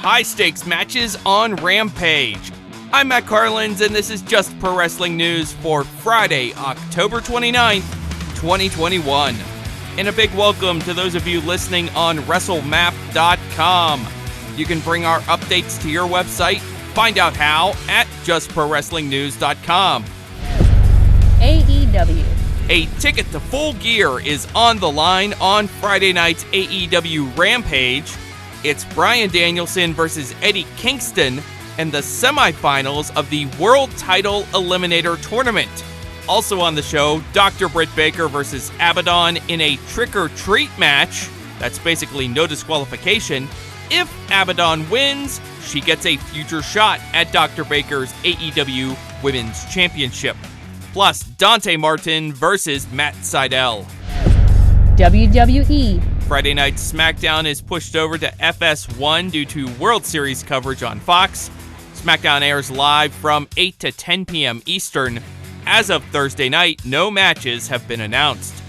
high-stakes matches on Rampage. I'm Matt Carlins, and this is Just Pro Wrestling News for Friday, October 29th, 2021. And a big welcome to those of you listening on WrestleMap.com. You can bring our updates to your website. Find out how at JustProWrestlingNews.com. AEW. A ticket to Full Gear is on the line on Friday night's AEW Rampage. It's Bryan Danielson versus Eddie Kingston in the semifinals of the World Title Eliminator Tournament. Also on the show, Dr. Britt Baker versus Abadon in a trick-or-treat match. That's basically no disqualification. If Abadon wins, she gets a future shot at Dr. Baker's AEW Women's Championship. Plus, Dante Martin versus Matt Sydal. WWE. Friday night SmackDown is pushed over to FS1 due to World Series coverage on Fox. SmackDown airs live from 8 to 10 p.m. Eastern. As of Thursday night, no matches have been announced.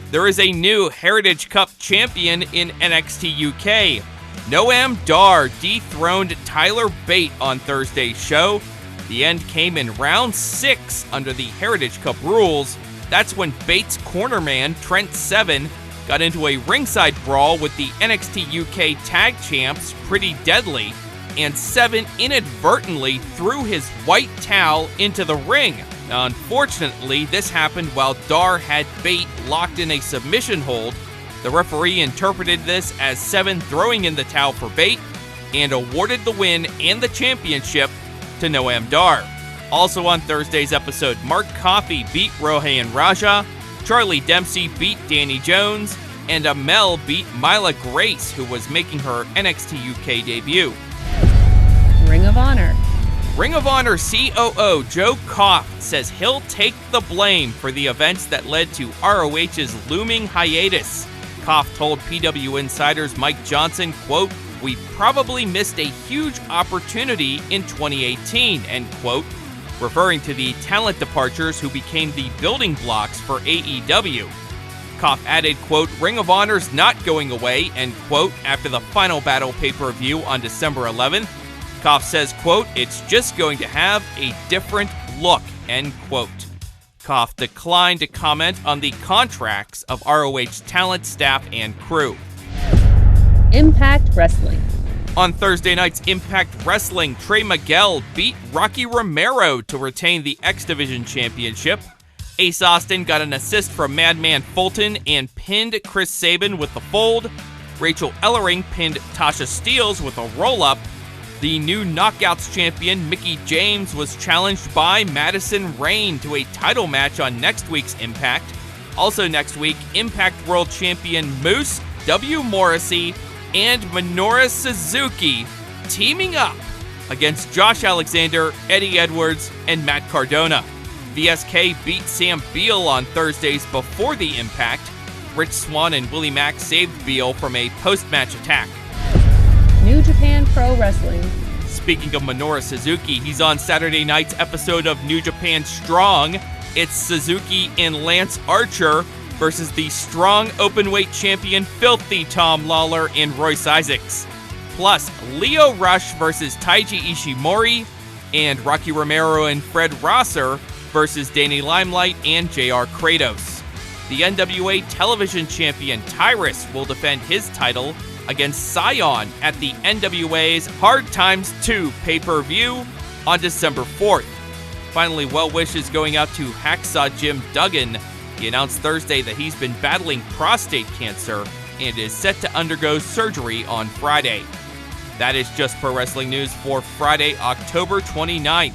There is a new Heritage Cup champion in NXT UK. Noam Dar dethroned Tyler Bate on Thursday's show. The end came in round 6 under the Heritage Cup rules. That's when Bate's cornerman, Trent Seven, got into a ringside brawl with the NXT UK Tag Champs, Pretty Deadly, and Seven inadvertently threw his white towel into the ring. Now, unfortunately, this happened while Dar had Bate locked in a submission hold. The referee interpreted this as Seven throwing in the towel for Bate and awarded the win and the championship to Noam Dar. Also on Thursday's episode, Mark Coffey beat Rohan Raja, Charlie Dempsey beat Danny Jones, and Amel beat Mila Grace, who was making her NXT UK debut. Ring of Honor. Ring of Honor COO Joe Koff says he'll take the blame for the events that led to ROH's looming hiatus. Koff told PW Insider's Mike Johnson, quote, "We probably missed a huge opportunity in 2018, end quote, referring to the talent departures who became the building blocks for AEW. Koff added, quote, "Ring of Honor's not going away," end quote, after the Final Battle pay-per-view on December 11th. Koff says, quote, "It's just going to have a different look," end quote. Koff declined to comment on the contracts of ROH talent, staff, and crew. Impact Wrestling. On Thursday night's Impact Wrestling, Trey Miguel beat Rocky Romero to retain the X Division Championship. Ace Austin got an assist from Madman Fulton and pinned Chris Sabin with the fold. Rachel Ellering pinned Tasha Steelz with a roll-up. The new Knockouts champion, Mickie James, was challenged by Madison Rayne to a title match on next week's Impact. Also next week, Impact World Champion Moose, W. Morrissey, and Minoru Suzuki teaming up against Josh Alexander, Eddie Edwards, and Matt Cardona. VSK beat Sam Beal on Thursdays before the Impact. Rich Swann and Willie Mack saved Beal from a post-match attack. New Japan Pro Wrestling. Speaking of Minoru Suzuki, he's on Saturday night's episode of New Japan Strong. It's Suzuki and Lance Archer versus the strong openweight champion Filthy Tom Lawler and Royce Isaacs. Plus, Lio Rush versus Taiji Ishimori, and Rocky Romero and Fred Rosser versus Danny Limelight and JR Kratos. The NWA television champion Tyrus will defend his title against Scion at the NWA's Hard Times 2 pay-per-view on December 4th. Finally, well wishes going out to Hacksaw Jim Duggan. He announced Thursday that he's been battling prostate cancer and is set to undergo surgery on Friday. That is Just Pro Wrestling News for Friday, October 29th.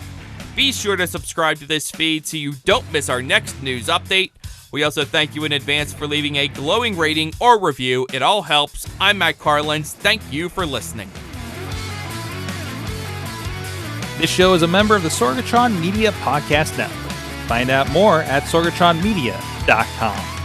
Be sure to subscribe to this feed so you don't miss our next news update. We also thank you in advance for leaving a glowing rating or review. It all helps. I'm Matt Carlins. Thank you for listening. This show is a member of the Sorgatron Media Podcast Network. Find out more at sorgatronmedia.com.